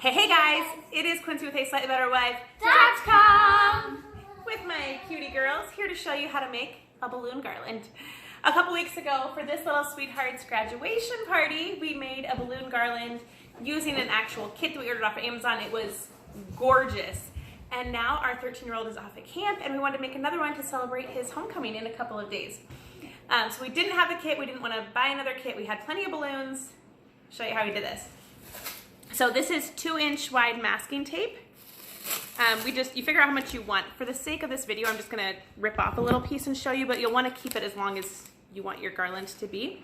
Hey guys, it is Quincy with a Slightly Better Wife.com with my cutie girls here to show you how to make a balloon garland. A couple weeks ago for this little sweetheart's graduation party, we made a balloon garland using an actual kit that we ordered off of Amazon. It was gorgeous. And now our 13-year-old is off at camp and we wanted to make another one to celebrate his homecoming in a couple of days. So we didn't have the kit, we didn't want to buy another kit, we had plenty of balloons. I'll show you how we did this. So this is 2-inch wide masking tape. You figure out how much you want. For the sake of this video, I'm just gonna rip off a little piece and show you, but you'll wanna keep it as long as you want your garland to be.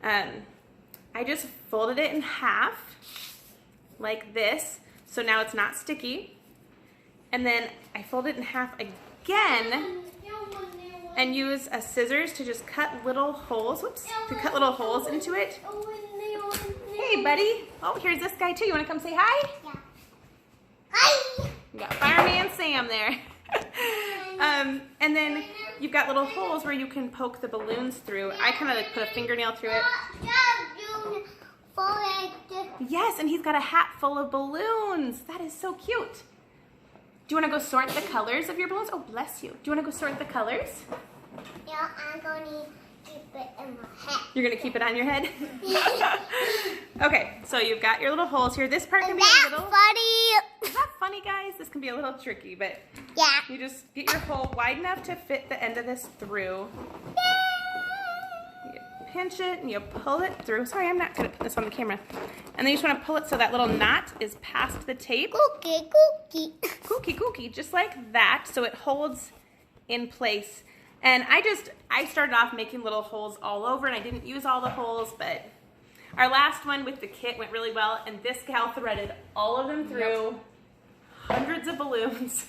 I just folded it in half, like this, so now it's not sticky. And then I fold it in half again and use a scissors to just cut little holes, into it. Hey, buddy. Oh, here's this guy too. You want to come say hi? Yeah. Hi. You got Fireman Sam there. And then you've got little holes where you can poke the balloons through. I kind of like put a fingernail through it. Yes, and he's got a hat full of balloons. That is so cute. Do you want to go sort the colors of your balloons? Oh, bless you. Do you want to go sort the colors? Yeah, I'm going to keep it in my head. You're going to keep it on your head? Okay, so you've got your little holes here. This part can be a little... funny? Is that funny, guys? This can be a little tricky, but yeah. You just get your hole wide enough to fit the end of this through. You pinch it and you pull it through. Sorry, I'm not good at putting this on the camera. And then you just want to pull it so that little knot is past the tape. Cookie, cookie. Cookie, cookie, just like that, so it holds in place. And I started off making little holes all over, and I didn't use all the holes, but our last one with the kit went really well, and this gal threaded all of them through. Hundreds of balloons.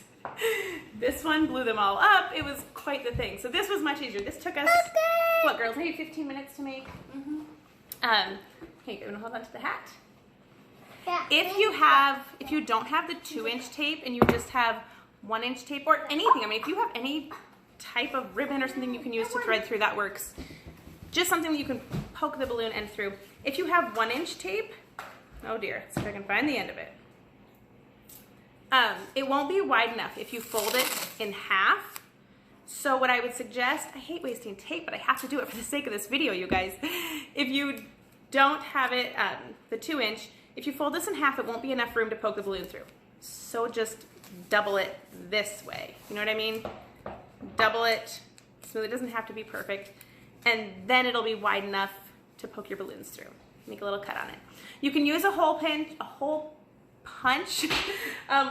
This one blew them all up. It was quite the thing. So this was much easier. This took us, what, girls, maybe 15 minutes to make? Okay, you're gonna hold on to the hat. Yeah. If you don't have the 2-inch tape and you just have 1-inch tape or anything, I mean, if you have any type of ribbon or something you can use to thread through, that works. Just something that you can poke the balloon end through. If you have 1-inch tape, oh dear, let's see if I can find the end of it. It won't be wide enough if you fold it in half. So what I would suggest, I hate wasting tape, but I have to do it for the sake of this video, you guys. If you don't have it, the 2-inch, if you fold this in half, it won't be enough room to poke the balloon through. So just double it this way. You know what I mean? Double it, so it doesn't have to be perfect. And then it'll be wide enough to poke your balloons through. Make a little cut on it. You can use a hole punch.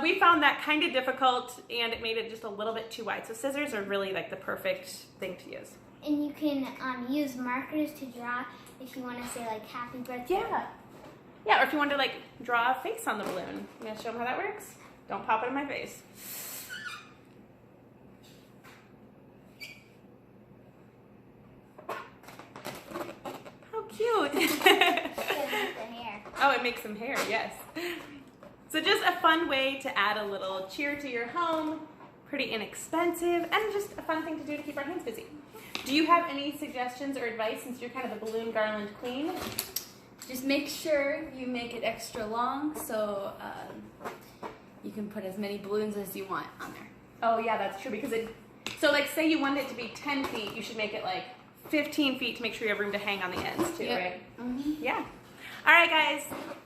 We found that kind of difficult and it made it just a little bit too wide. So scissors are really like the perfect thing to use. And you can use markers to draw if you want to say like happy birthday. Yeah. Yeah, or if you want to like draw a face on the balloon. I'm going to show them how that works. Don't pop it in my face. How cute. Oh, it makes some hair, yes. So just a fun way to add a little cheer to your home, pretty inexpensive, and just a fun thing to do to keep our hands busy. Do you have any suggestions or advice since you're kind of a balloon garland queen? Just make sure you make it extra long so you can put as many balloons as you want on there. Oh yeah, that's true, because so like say you want it to be 10 feet, you should make it like 15 feet to make sure you have room to hang on the ends too, right? Yeah. All right, guys.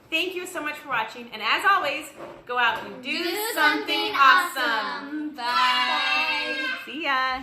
Thank you so much for watching. And as always, go out and do something awesome. Bye. See ya.